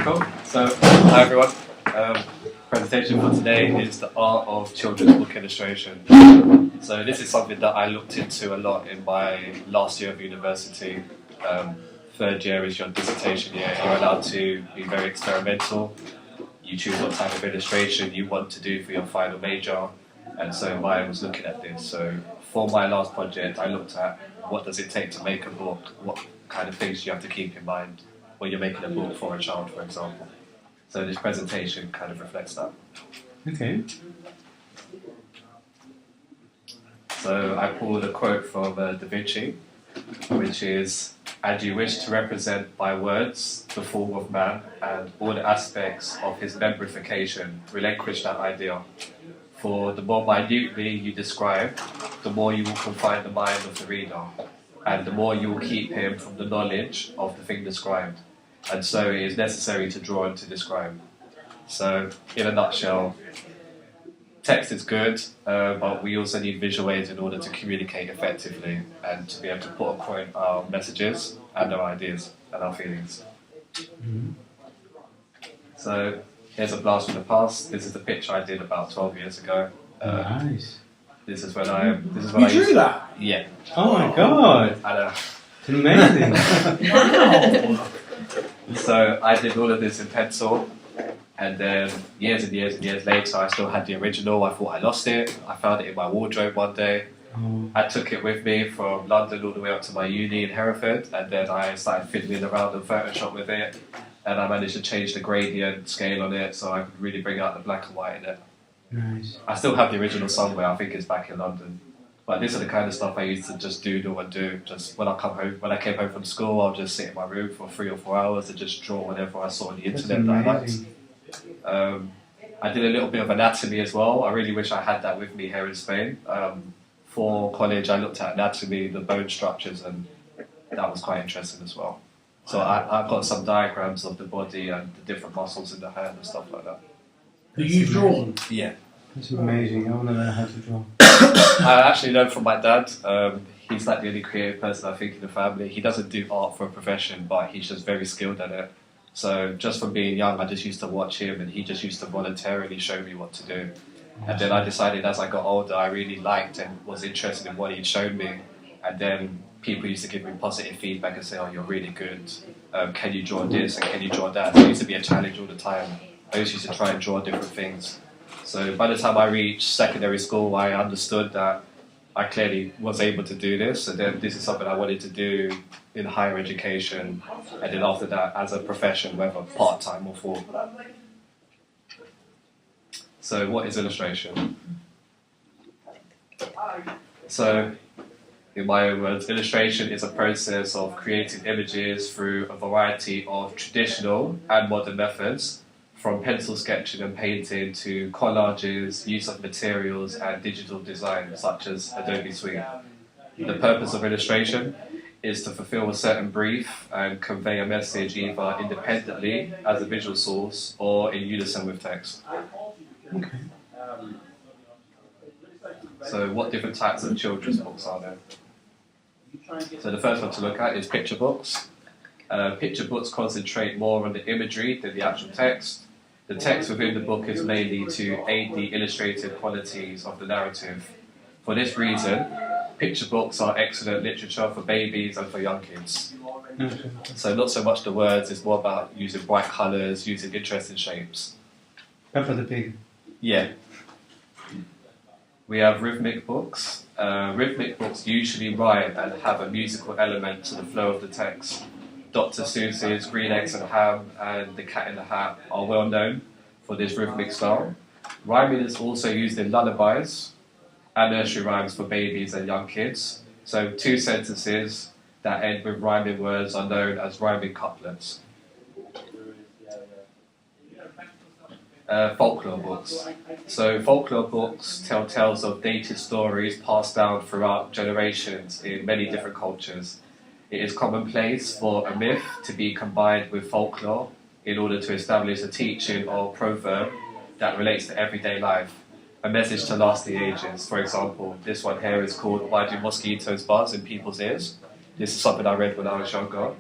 Cool. So, hi everyone. Presentation for today is the art of children's book illustration. So this is something that I looked into a lot in my last year of university. Third year is your dissertation year. You're allowed to be very experimental. You choose what type of illustration you want to do for your final major. And so mine was looking at this. So for my last project, I looked at what does it take to make a book, what kind of things you have to keep in mind when you're making a book for a child, for example. So this presentation kind of reflects that. Okay. So I pulled a quote from Da Vinci, which is, "And you wish to represent by words the form of man and all the aspects of his membrification, relinquish that idea. For the more minutely you describe, the more you will confine the mind of the reader, and the more you will keep him from the knowledge of the thing described. And so it is necessary to draw and to describe." So, in a nutshell, text is good, but we also need visual aids in order to communicate effectively and to be able to put across our messages and our ideas and our feelings. Mm-hmm. So, here's a blast from the past. This is the picture I did about 12 years ago. Nice. This is when I. You drew that? Yeah. Oh my god. I know. It's amazing. Wow. So I did all of this in pencil, and then years and years and years later, I still had the original. I thought I lost it. I found it in my wardrobe one day. Oh. I took it with me from London all the way up to my uni in Hereford, and then I started fiddling around in Photoshop with it, and I managed to change the gradient scale on it so I could really bring out the black and white in it. Nice. I still have the original somewhere. I think it's back in London. But this is the kind of stuff I used to just doodle and do. Just when I came home from school, I'll just sit in my room for 3 or 4 hours and just draw whatever I saw on the internet that I liked. I did a little bit of anatomy as well. I really wish I had that with me here in Spain. For college, I looked at anatomy, the bone structures, and that was quite interesting as well. So I've got some diagrams of the body and the different muscles in the hand and stuff like that. Who you've drawn? Yeah. That's amazing. I want to learn how to draw. I actually learned from my dad. He's like the only creative person I think in the family. He doesn't do art for a profession, but he's just very skilled at it. So just from being young, I just used to watch him, and he just used to voluntarily show me what to do. And then I decided as I got older, I really liked and was interested in what he'd shown me. And then people used to give me positive feedback and say, "Oh, you're really good. Can you draw this and can you draw that?" So it used to be a challenge all the time. I used to try and draw different things. So by the time I reached secondary school, I understood that I clearly was able to do this, and then this is something I wanted to do in higher education, and then after that as a profession, whether part-time or full. So what is illustration? So, in my own words, illustration is a process of creating images through a variety of traditional and modern methods, from pencil sketching and painting to collages, use of materials and digital design such as Adobe Suite. The purpose of illustration is to fulfill a certain brief and convey a message either independently as a visual source or in unison with text. Okay. So what different types of children's books are there? So the first one to look at is picture books. Picture books concentrate more on the imagery than the actual text. The text within the book is mainly to aid the illustrative qualities of the narrative. For this reason, picture books are excellent literature for babies and for young kids. Okay. So not so much the words, it's more about using bright colours, using interesting shapes. Peppa the Pig. Yeah. We have rhythmic books. Rhythmic books usually rhyme and have a musical element to the flow of the text. Dr. Seuss's Green Eggs and Ham and The Cat in the Hat are well known for this rhythmic style. Rhyming is also used in lullabies and nursery rhymes for babies and young kids. So 2 sentences that end with rhyming words are known as rhyming couplets. Folklore books. So folklore books tell tales of dated stories passed down throughout generations in many different cultures. It is commonplace for a myth to be combined with folklore in order to establish a teaching or proverb that relates to everyday life, a message to last the ages. For example, this one here is called "Why Do Mosquitoes Buzz in People's Ears?" This is something I read when I was younger.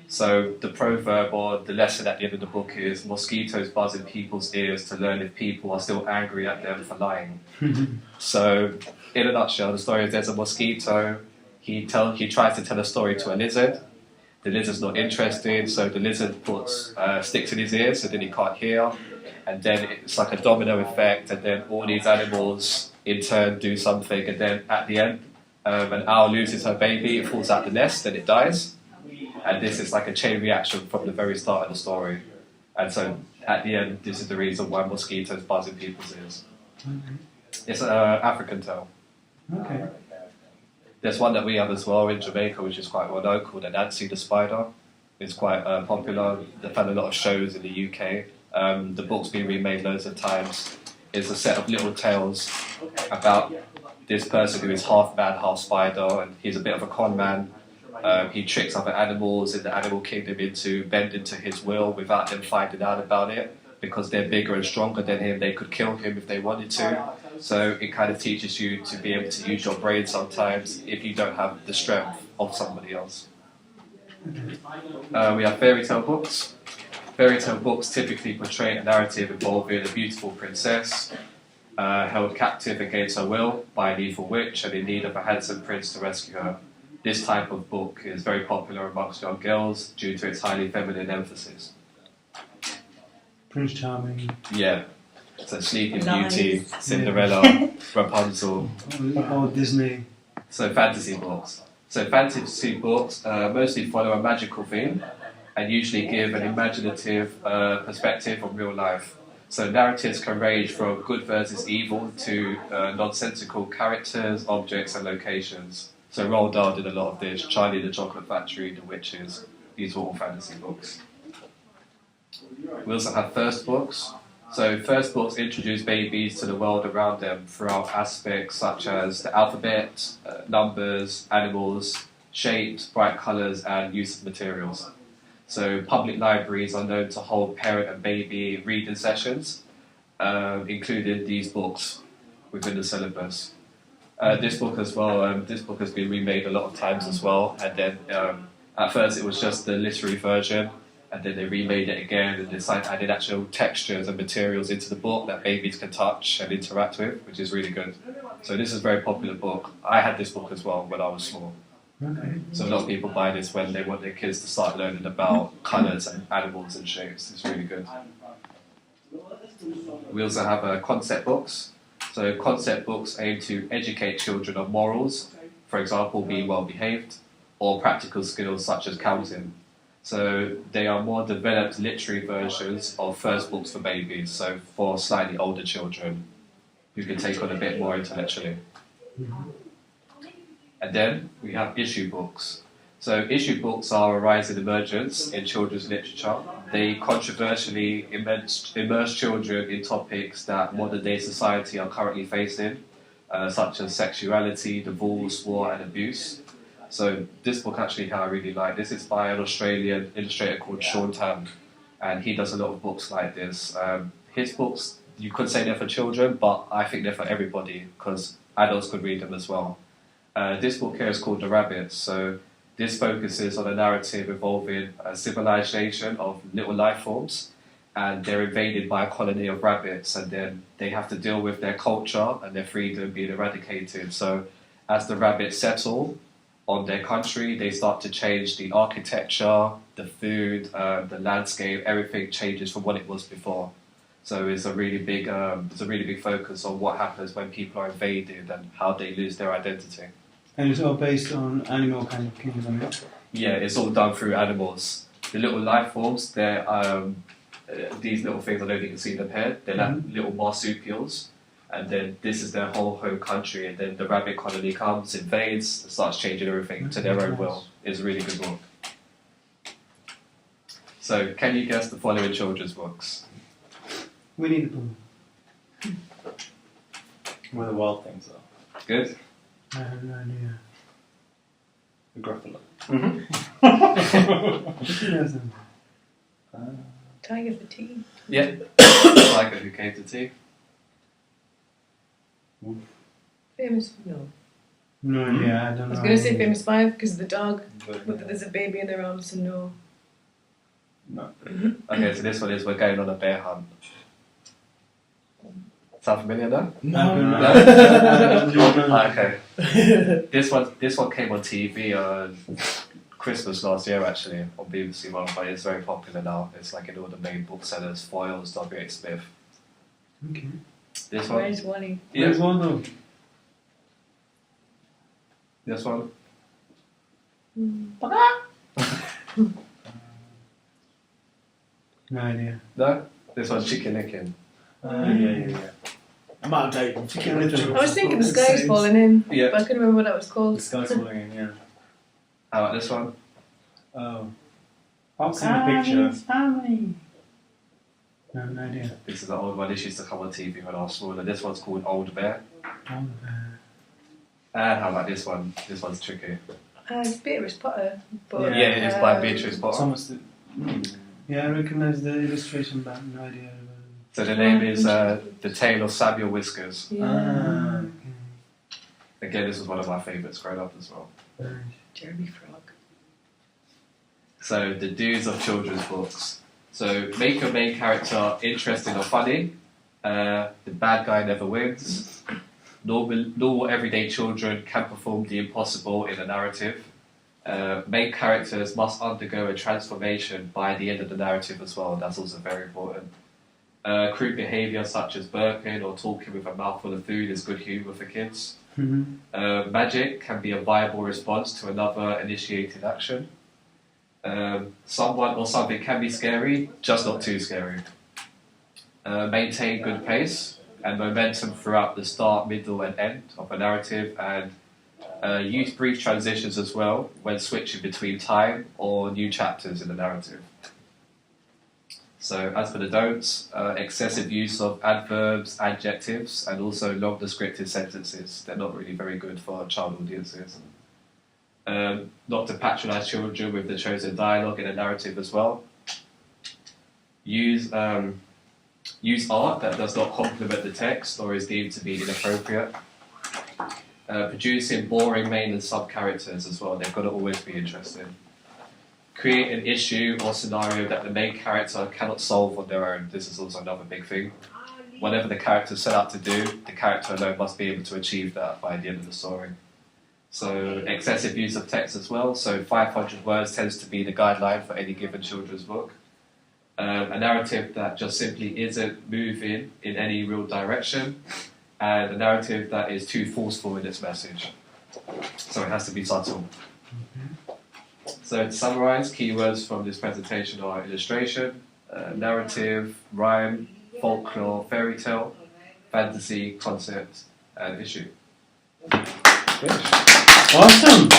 So the proverb or the lesson at the end of the book is mosquitoes buzz in people's ears to learn if people are still angry at them for lying. So in a nutshell, the story is there's a mosquito. He tries to tell a story to a lizard. The lizard's not interested, so the lizard puts sticks in his ears, so then he can't hear. And then it's like a domino effect, and then all these animals in turn do something, and then at the end, an owl loses her baby, it falls out the nest, and it dies. And this is like a chain reaction from the very start of the story. And so at the end, this is the reason why mosquitoes buzz in people's ears. Okay. It's an African tale. Okay. There's one that we have as well in Jamaica, which is quite well known, called Anansi the Spider. It's quite popular. They've had a lot of shows in the UK. The book's been remade loads of times. It's a set of little tales about this person who is half man, half spider, and he's a bit of a con man. He tricks other animals in the animal kingdom into bending to his will without them finding out about it. Because they're bigger and stronger than him, they could kill him if they wanted to. So it kind of teaches you to be able to use your brain sometimes if you don't have the strength of somebody else. We have fairy tale books. Fairy tale books typically portray a narrative involving a beautiful princess held captive against her will by an evil witch and in need of a handsome prince to rescue her. This type of book is very popular amongst young girls due to its highly feminine emphasis. Prince Charming. Yeah. So Sleeping Nice. Beauty, Cinderella, Rapunzel. Oh, Disney. So fantasy books. So fantasy books mostly follow a magical theme and usually give an imaginative perspective on real life. So narratives can range from good versus evil to nonsensical characters, objects and locations. So Roald Dahl did a lot of this, Charlie the Chocolate Factory, The Witches, these were all fantasy books. We also have first books. So first books introduce babies to the world around them throughout aspects such as the alphabet, numbers, animals, shapes, bright colours and use of materials. So public libraries are known to hold parent and baby reading sessions, including these books within the syllabus. This book as well, this book has been remade a lot of times as well, and then at first it was just the literary version, and then they remade it again and decided added actual textures and materials into the book that babies can touch and interact with, which is really good. So this is a very popular book. I had this book as well when I was small. Okay. So a lot of people buy this when they want their kids to start learning about colours and animals and shapes. It's really good. We also have concept books. So concept books aim to educate children on morals, for example, being well behaved, or practical skills such as counting. So they are more developed literary versions of first books for babies, so for slightly older children who can take on a bit more intellectually. And then we have issue books. So issue books are a rising emergence in children's literature. They controversially immerse children in topics that modern day society are currently facing, such as sexuality, divorce, war and abuse. So this book actually I really like. This is by an Australian illustrator called Sean Tam, and he does a lot of books like this. His books, you could say they're for children, but I think they're for everybody because adults could read them as well. This book here is called The Rabbits. So this focuses on a narrative involving a civilization of little life forms, and they're invaded by a colony of rabbits, and then they have to deal with their culture and their freedom being eradicated. So as the rabbits settle on their country, they start to change the architecture, the food, the landscape, everything changes from what it was before. So it's a really big focus on what happens when people are invaded and how they lose their identity. And it's all based on animal kind of kingdom, yeah? Yeah, it's all done through animals. The little life forms, they're these little things, I don't think you can see them here, they're like little marsupials. And then this is their whole home country, and then the rabbit colony comes, invades, and starts changing everything to their own will. It's a really good book. So, can you guess the following children's books? We need a book. Where the wild things are. Good? I have no idea. The Gruffalo. Yes, Tiger for tea. Yeah. Tiger Who Came to Tea. Famous? No. no idea, I don't know. I was going to say Famous Five because the dog, But, but there's a baby in their arms, so no. No. Okay, so this one is we're going on a bear hunt. Sound familiar now? No. Okay. This one came on TV on Christmas last year actually on BBC One, but it's very popular now. It's like in all the main booksellers, Foyles, W.H. Smith. Okay. This one? Where's Wally? Where's Waldo? This one? No idea. No? This one's Chicken Licking. Yeah. I'm out of date on Chicken Little. I was thinking the sky's falling in, Yeah. but I couldn't remember what that was The called. sky's falling in, yeah. How about this one? Oh. I've seen the picture. Family. No idea. This is an old one. This used to come on TV when I was smaller. This one's called Old Bear. Oh, And how about this one? This one's tricky. It's Beatrice Potter. But, Yeah, it is by Beatrice Potter. Thomas did. yeah, I recognize the illustration, but no idea. So the name is The Tale of Samuel Whiskers. Yeah. Again, this was one of my favourites growing up as well. Jeremy Frog. So the do's of children's books. So make your main character interesting or funny. The bad guy never wins. Normal everyday children can perform the impossible in a narrative. Main characters must undergo a transformation by the end of the narrative as well. That's also very important. Crude behaviour such as burping or talking with a mouthful of food is good humour for kids. Magic can be a viable response to another initiated action. Someone or something can be scary, just not too scary. Maintain good pace and momentum throughout the start, middle and end of a narrative, and use brief transitions as well when switching between time or new chapters in the narrative. So as for the don'ts, excessive use of adverbs, adjectives, and also long descriptive sentences. They're not really very good for child audiences. Not to patronise children with the chosen dialogue in a narrative as well. Use art that does not complement the text or is deemed to be inappropriate. Producing boring main and sub characters as well. They've got to always be interesting. Create an issue or scenario that the main character cannot solve on their own. This is also another big thing. Whatever the character set out to do, the character alone must be able to achieve that by the end of the story. So excessive use of text as well. So 500 words tends to be the guideline for any given children's book. A narrative that just simply isn't moving in any real direction, and a narrative that is too forceful in its message. So it has to be subtle. So to summarise, keywords from this presentation are illustration, narrative, rhyme, folklore, fairy tale, fantasy, concept, and issue. Awesome.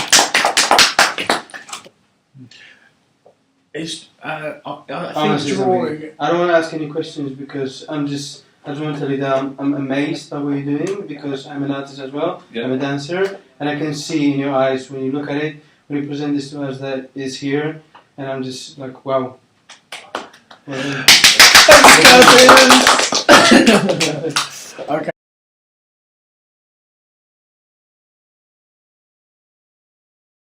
It's, I Honestly, think drawing. I don't want to ask any questions because I just want to tell you that I'm amazed by what you're doing because I'm an artist as well. Yeah. I'm a dancer, and I can see in your eyes when you look at it, when you present this to us that is here, and I'm just like, wow. Well done. Okay.